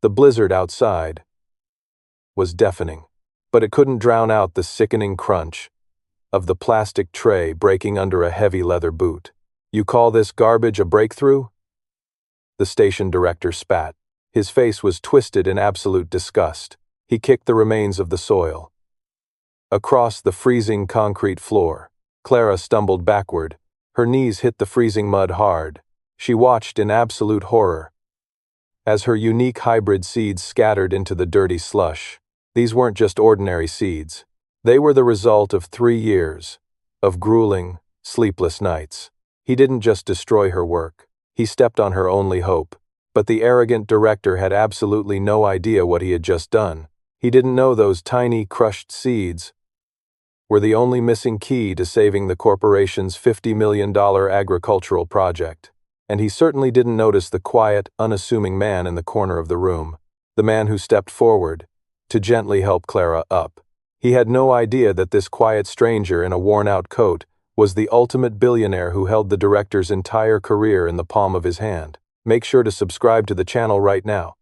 The blizzard outside was deafening, but it couldn't drown out the sickening crunch of the plastic tray breaking under a heavy leather boot. "You call this garbage a breakthrough?" The station director spat. His face was twisted in absolute disgust. He kicked the remains of the soil across the freezing concrete floor. Clara stumbled backward. Her knees hit the freezing mud hard. She watched in absolute horror as her unique hybrid seeds scattered into the dirty slush. These weren't just ordinary seeds. They were the result of 3 years of grueling, sleepless nights. He didn't just destroy her work. He stepped on her only hope. But the arrogant director had absolutely no idea what he had just done. He didn't know those tiny, crushed seeds were the only missing key to saving the corporation's $50 million agricultural project. And he certainly didn't notice the quiet, unassuming man in the corner of the room, the man who stepped forward to gently help Clara up. He had no idea that this quiet stranger in a worn-out coat was the ultimate billionaire who held the director's entire career in the palm of his hand. Make sure to subscribe to the channel right now,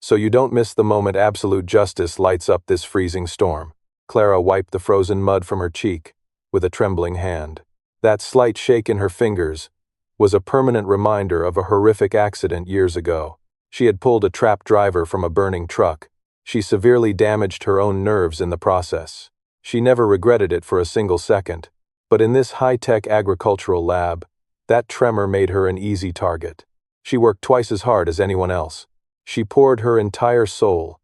so you don't miss the moment absolute justice lights up this freezing storm. Clara wiped the frozen mud from her cheek with a trembling hand. That slight shake in her fingers was a permanent reminder of a horrific accident years ago. She had pulled a trapped driver from a burning truck. She severely damaged her own nerves in the process. She never regretted it for a single second. But in this high-tech agricultural lab, that tremor made her an easy target. She worked twice as hard as anyone else. She poured her entire soul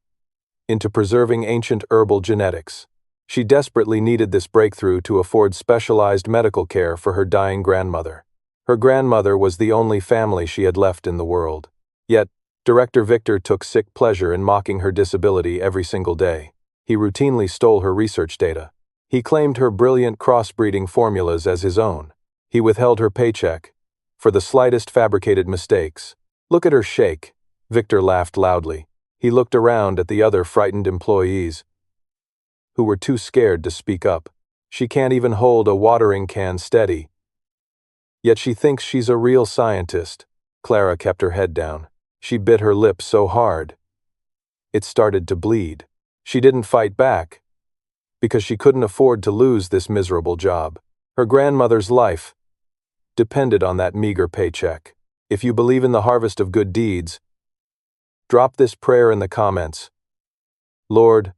into preserving ancient herbal genetics. She desperately needed this breakthrough to afford specialized medical care for her dying grandmother. Her grandmother was the only family she had left in the world. Yet, Director Victor took sick pleasure in mocking her disability every single day. He routinely stole her research data. He claimed her brilliant crossbreeding formulas as his own. He withheld her paycheck for the slightest fabricated mistakes. "Look at her shake." Victor laughed loudly. He looked around at the other frightened employees who were too scared to speak up. "She can't even hold a watering can steady. Yet she thinks she's a real scientist." Clara kept her head down. She bit her lip so hard it started to bleed. She didn't fight back because she couldn't afford to lose this miserable job. Her grandmother's life depended on that meager paycheck. If you believe in the harvest of good deeds, drop this prayer in the comments. Lord,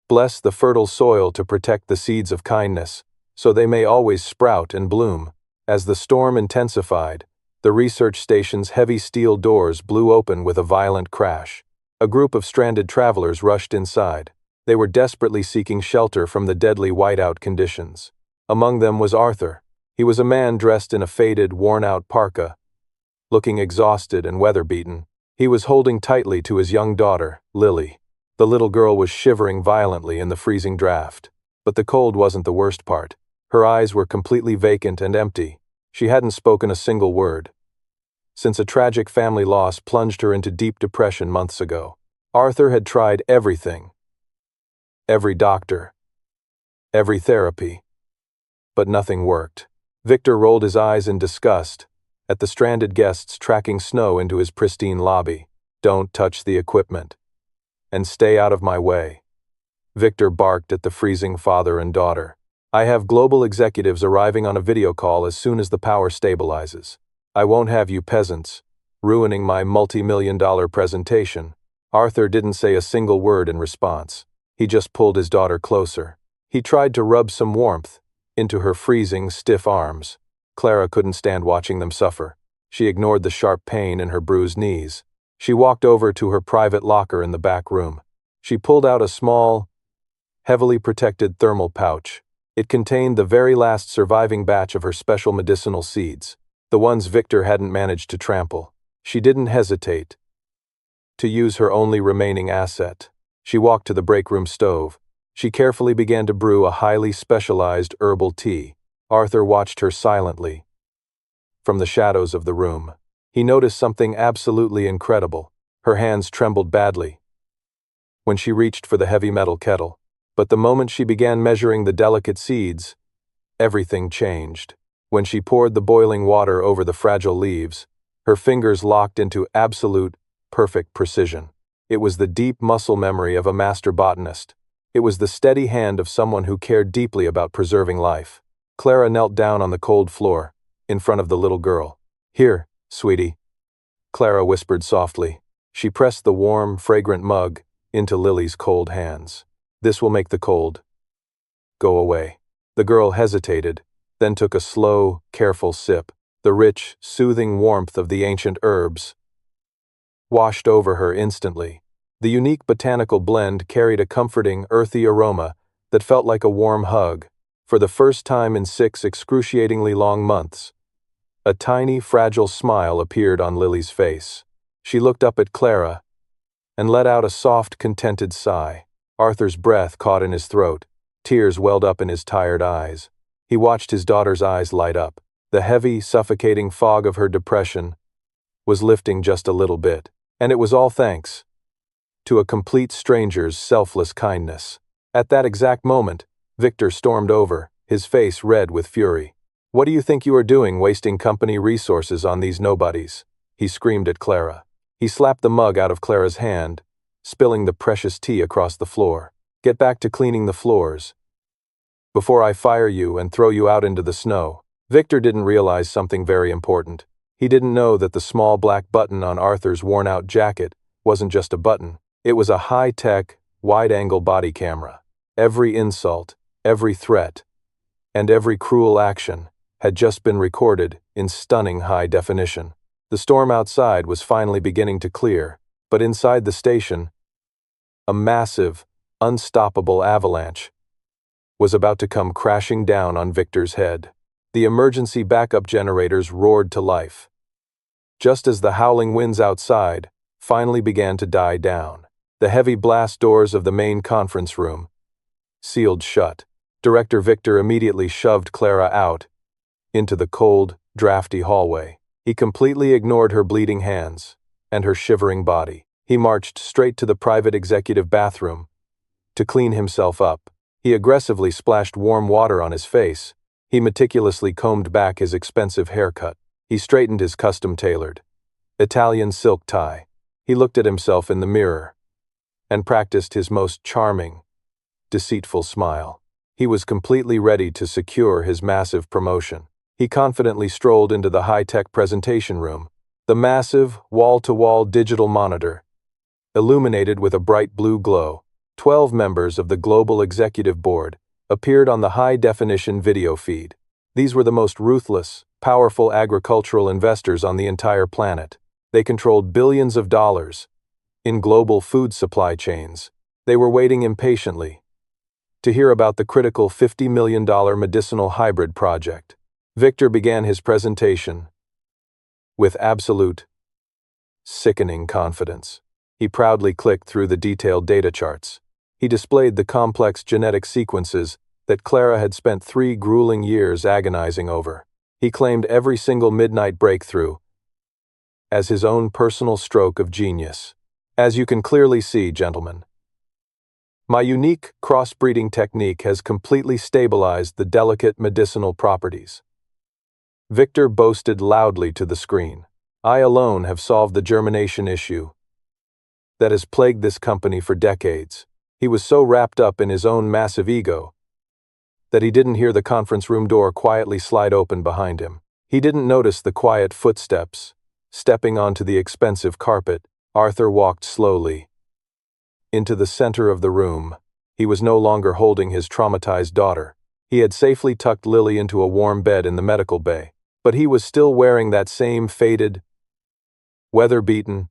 bless the fertile soil to protect the seeds of kindness, so they may always sprout and bloom. As the storm intensified, the research station's heavy steel doors blew open with a violent crash. A group of stranded travelers rushed inside. They were desperately seeking shelter from the deadly whiteout conditions. Among them was Arthur. He was a man dressed in a faded, worn-out parka, looking exhausted and weather-beaten. He was holding tightly to his young daughter, Lily. The little girl was shivering violently in the freezing draft. But the cold wasn't the worst part. Her eyes were completely vacant and empty. She hadn't spoken a single word since a tragic family loss plunged her into deep depression months ago. Arthur had tried everything. Every doctor. Every therapy. But nothing worked. Victor rolled his eyes in disgust at the stranded guests tracking snow into his pristine lobby. "Don't touch the equipment. And stay out of my way." Victor barked at the freezing father and daughter. "I have global executives arriving on a video call as soon as the power stabilizes. I won't have you peasants ruining my multi-million-dollar presentation." Arthur didn't say a single word in response. He just pulled his daughter closer. He tried to rub some warmth into her freezing, stiff arms. Clara couldn't stand watching them suffer. She ignored the sharp pain in her bruised knees. She walked over to her private locker in the back room. She pulled out a small, heavily protected thermal pouch. It contained the very last surviving batch of her special medicinal seeds, the ones Victor hadn't managed to trample. She didn't hesitate to use her only remaining asset. She walked to the break room stove. She carefully began to brew a highly specialized herbal tea. Arthur watched her silently from the shadows of the room. He noticed something absolutely incredible. Her hands trembled badly when she reached for the heavy metal kettle. But the moment she began measuring the delicate seeds, everything changed. When she poured the boiling water over the fragile leaves, her fingers locked into absolute perfect precision. It was the deep muscle memory of a master botanist. It was the steady hand of someone who cared deeply about preserving life. Clara knelt down on the cold floor, in front of the little girl. "Here, sweetie," Clara whispered softly. She pressed the warm, fragrant mug into Lily's cold hands. "This will make the cold go away." The girl hesitated, then took a slow, careful sip. The rich, soothing warmth of the ancient herbs washed over her instantly. The unique botanical blend carried a comforting, earthy aroma that felt like a warm hug. For the first time in 6 excruciatingly long months, a tiny, fragile smile appeared on Lily's face. She looked up at Clara and let out a soft, contented sigh. Arthur's breath caught in his throat. Tears welled up in his tired eyes. He watched his daughter's eyes light up. The heavy, suffocating fog of her depression was lifting just a little bit, and it was all thanks to a complete stranger's selfless kindness. At that exact moment, Victor stormed over, his face red with fury. "What do you think you are doing, wasting company resources on these nobodies?" he screamed at Clara. He slapped the mug out of Clara's hand, spilling the precious tea across the floor. "Get back to cleaning the floors before I fire you and throw you out into the snow." Victor didn't realize something very important. He didn't know that the small black button on Arthur's worn-out jacket wasn't just a button. It was a high-tech, wide-angle body camera. Every insult, every threat, and every cruel action had just been recorded in stunning high definition. The storm outside was finally beginning to clear, but inside the station, a massive, unstoppable avalanche was about to come crashing down on Victor's head. The emergency backup generators roared to life, just as the howling winds outside finally began to die down. The heavy blast doors of the main conference room sealed shut. Director Victor immediately shoved Clara out into the cold, drafty hallway. He completely ignored her bleeding hands and her shivering body. He marched straight to the private executive bathroom to clean himself up. He aggressively splashed warm water on his face. He meticulously combed back his expensive haircut. He straightened his custom-tailored Italian silk tie. He looked at himself in the mirror and practiced his most charming, deceitful smile. He was completely ready to secure his massive promotion. He confidently strolled into the high-tech presentation room. The massive, wall-to-wall digital monitor, illuminated with a bright blue glow, 12 members of the Global Executive Board appeared on the high-definition video feed. These were the most ruthless, powerful agricultural investors on the entire planet. They controlled billions of dollars in global food supply chains. They were waiting impatiently to hear about the critical $50 million medicinal hybrid project. Victor began his presentation with absolute, sickening confidence. He proudly clicked through the detailed data charts. He displayed the complex genetic sequences that Clara had spent 3 grueling years agonizing over. He claimed every single midnight breakthrough as his own personal stroke of genius. "As you can clearly see, gentlemen, my unique crossbreeding technique has completely stabilized the delicate medicinal properties," Victor boasted loudly to the screen. "I alone have solved the germination issue that has plagued this company for decades." He was so wrapped up in his own massive ego that he didn't hear the conference room door quietly slide open behind him. He didn't notice the quiet footsteps stepping onto the expensive carpet. Arthur walked slowly into the center of the room. He was no longer holding his traumatized daughter. He had safely tucked Lily into a warm bed in the medical bay, but he was still wearing that same faded, weather-beaten,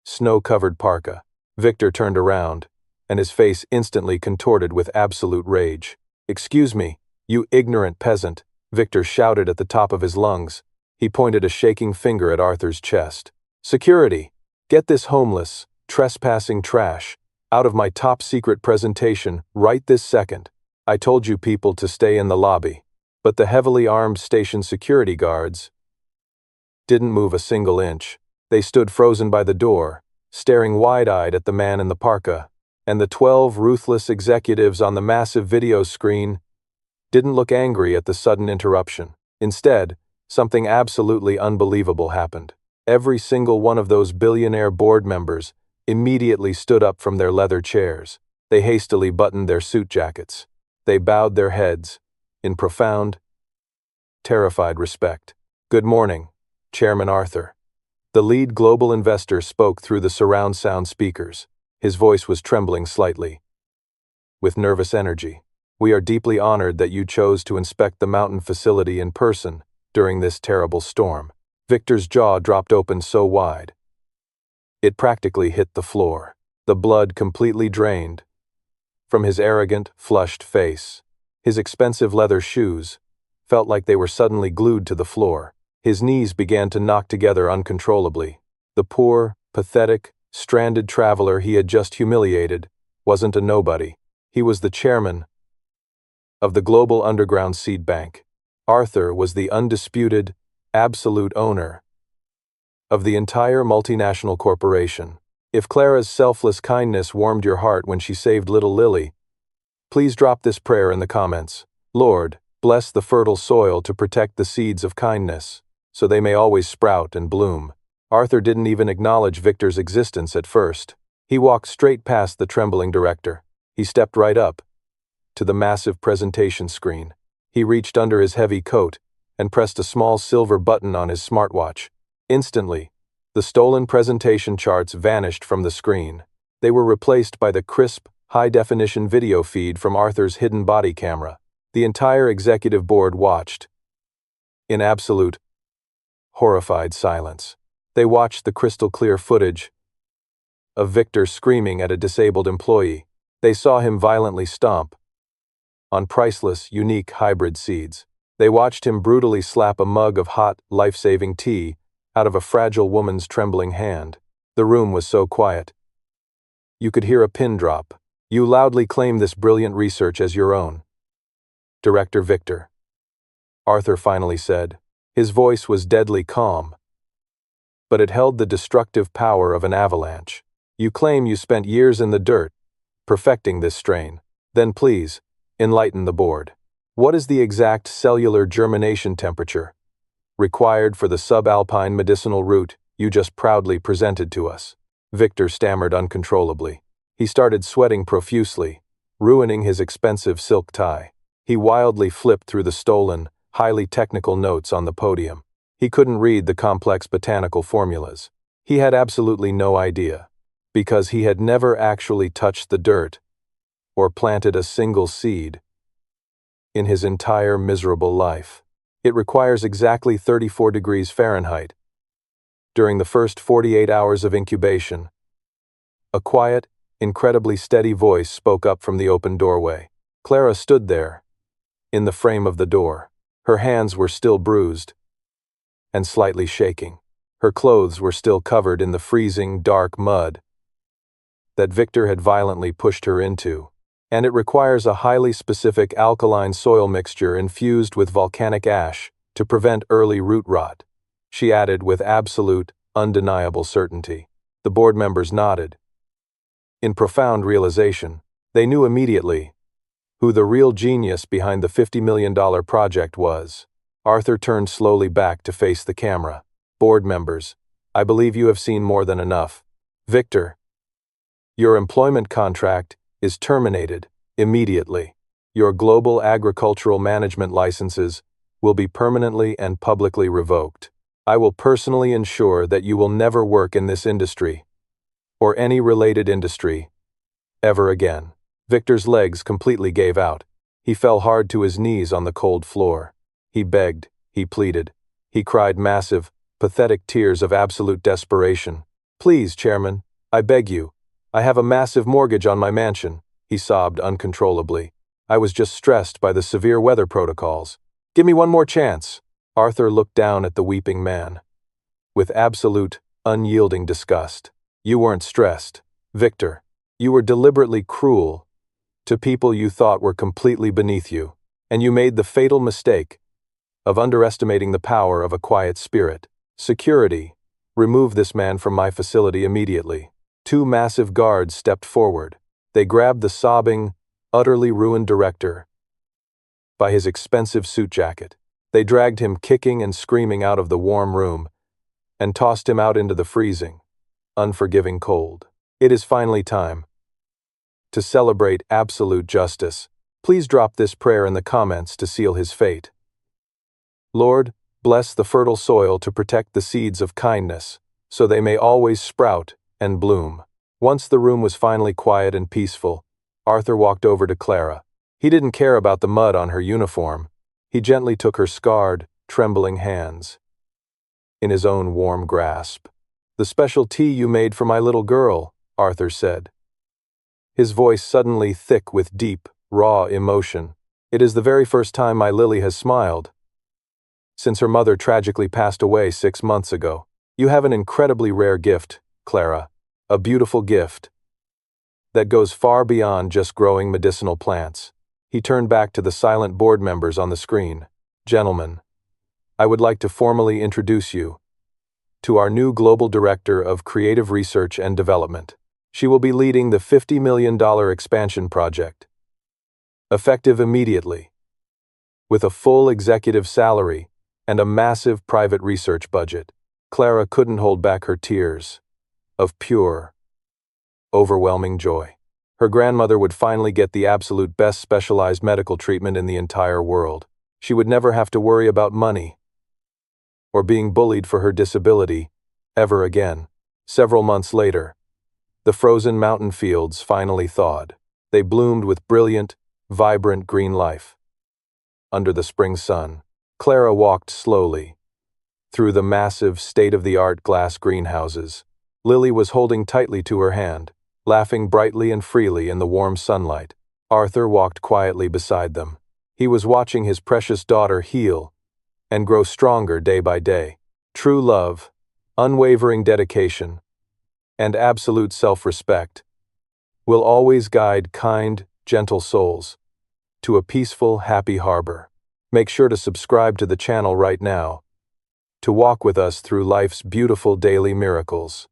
snow-covered parka. Victor turned around, and his face instantly contorted with absolute rage. "Excuse me, you ignorant peasant," Victor shouted at the top of his lungs. He pointed a shaking finger at Arthur's chest. "Security! Get this homeless, trespassing trash out of my top-secret presentation right this second. I told you people to stay in the lobby." But the heavily armed station security guards didn't move a single inch. They stood frozen by the door, staring wide-eyed at the man in the parka. And the 12 ruthless executives on the massive video screen didn't look angry at the sudden interruption. Instead, something absolutely unbelievable happened. Every single one of those billionaire board members immediately stood up from their leather chairs. They hastily buttoned their suit jackets. They bowed their heads in profound, terrified respect. "Good morning, Chairman Arthur." The lead global investor spoke through the surround sound speakers. His voice was trembling slightly, with nervous energy. "We are deeply honored that you chose to inspect the mountain facility in person during this terrible storm." Victor's jaw dropped open so wide, it practically hit the floor. The blood completely drained from his arrogant, flushed face. His expensive leather shoes felt like they were suddenly glued to the floor. His knees began to knock together uncontrollably. The poor, pathetic, stranded traveler he had just humiliated wasn't a nobody. He was the chairman of the global underground seed bank. Arthur was the undisputed, absolute owner of the entire multinational corporation. If Clara's selfless kindness warmed your heart when she saved little Lily, please drop this prayer in the comments. Lord, bless the fertile soil to protect the seeds of kindness, so they may always sprout and bloom. Arthur didn't even acknowledge Victor's existence at first. He walked straight past the trembling director. He stepped right up to the massive presentation screen. He reached under his heavy coat and pressed a small silver button on his smartwatch. Instantly, the stolen presentation charts vanished from the screen. They were replaced by the crisp, high-definition video feed from Arthur's hidden body camera. The entire executive board watched in absolute, horrified silence. They watched the crystal-clear footage of Victor screaming at a disabled employee. They saw him violently stomp on priceless, unique hybrid seeds. They watched him brutally slap a mug of hot, life-saving tea out of a fragile woman's trembling hand. The room was so quiet. You could hear a pin drop. "You loudly claim this brilliant research as your own, Director Victor," Arthur finally said. His voice was deadly calm, but it held the destructive power of an avalanche. "You claim you spent years in the dirt, perfecting this strain. Then please, enlighten the board. What is the exact cellular germination temperature required for the subalpine medicinal root you just proudly presented to us?" Victor stammered uncontrollably. He started sweating profusely, ruining his expensive silk tie. He wildly flipped through the stolen, highly technical notes on the podium. He couldn't read the complex botanical formulas. He had absolutely no idea, because he had never actually touched the dirt or planted a single seed in his entire miserable life. It requires exactly 34 degrees Fahrenheit. During the first 48 hours of incubation, a quiet, incredibly steady voice spoke up from the open doorway. Clara stood there, in the frame of the door. Her hands were still bruised and slightly shaking. Her clothes were still covered in the freezing, dark mud that Victor had violently pushed her into. "And it requires a highly specific alkaline soil mixture infused with volcanic ash to prevent early root rot," she added with absolute, undeniable certainty. The board members nodded. In profound realization, they knew immediately who the real genius behind the $50 million project was. Arthur turned slowly back to face the camera. "Board members, I believe you have seen more than enough. Victor, your employment contract is terminated immediately. Your global agricultural management licenses will be permanently and publicly revoked. I will personally ensure that you will never work in this industry or any related industry ever again." Victor's legs completely gave out. He fell hard to his knees on the cold floor. He begged, he pleaded, he cried massive, pathetic tears of absolute desperation. "Please, Chairman, I beg you. I have a massive mortgage on my mansion," he sobbed uncontrollably. "I was just stressed by the severe weather protocols. Give me one more chance." Arthur looked down at the weeping man with absolute, unyielding disgust. "You weren't stressed, Victor. You were deliberately cruel to people you thought were completely beneath you, and you made the fatal mistake of underestimating the power of a quiet spirit. Security, remove this man from my facility immediately." Two massive guards stepped forward. They grabbed the sobbing, utterly ruined director by his expensive suit jacket. They dragged him kicking and screaming out of the warm room and tossed him out into the freezing, unforgiving cold. It is finally time to celebrate absolute justice. Please drop this prayer in the comments to seal his fate. Lord, bless the fertile soil to protect the seeds of kindness, so they may always sprout and bloom. Once the room was finally quiet and peaceful, Arthur walked over to Clara. He didn't care about the mud on her uniform. He gently took her scarred, trembling hands in his own warm grasp. "The special tea you made for my little girl," Arthur said, his voice suddenly thick with deep, raw emotion. "It is the very first time my Lily has smiled since her mother tragically passed away 6 months ago. You have an incredibly rare gift, Clara, a beautiful gift that goes far beyond just growing medicinal plants." He turned back to the silent board members on the screen. "Gentlemen, I would like to formally introduce you to our new Global Director of Creative Research and Development. She will be leading the $50 million expansion project, effective immediately, with a full executive salary and a massive private research budget." Clara couldn't hold back her tears of pure, overwhelming joy. Her grandmother would finally get the absolute best specialized medical treatment in the entire world. She would never have to worry about money or being bullied for her disability ever again. Several months later, the frozen mountain fields finally thawed. They bloomed with brilliant, vibrant green life. Under the spring sun, Clara walked slowly through the massive, state-of-the-art glass greenhouses. Lily was holding tightly to her hand, laughing brightly and freely in the warm sunlight. Arthur walked quietly beside them. He was watching his precious daughter heal and grow stronger day by day. True love, unwavering dedication, and absolute self-respect will always guide kind, gentle souls to a peaceful, happy harbor. Make sure to subscribe to the channel right now to walk with us through life's beautiful daily miracles.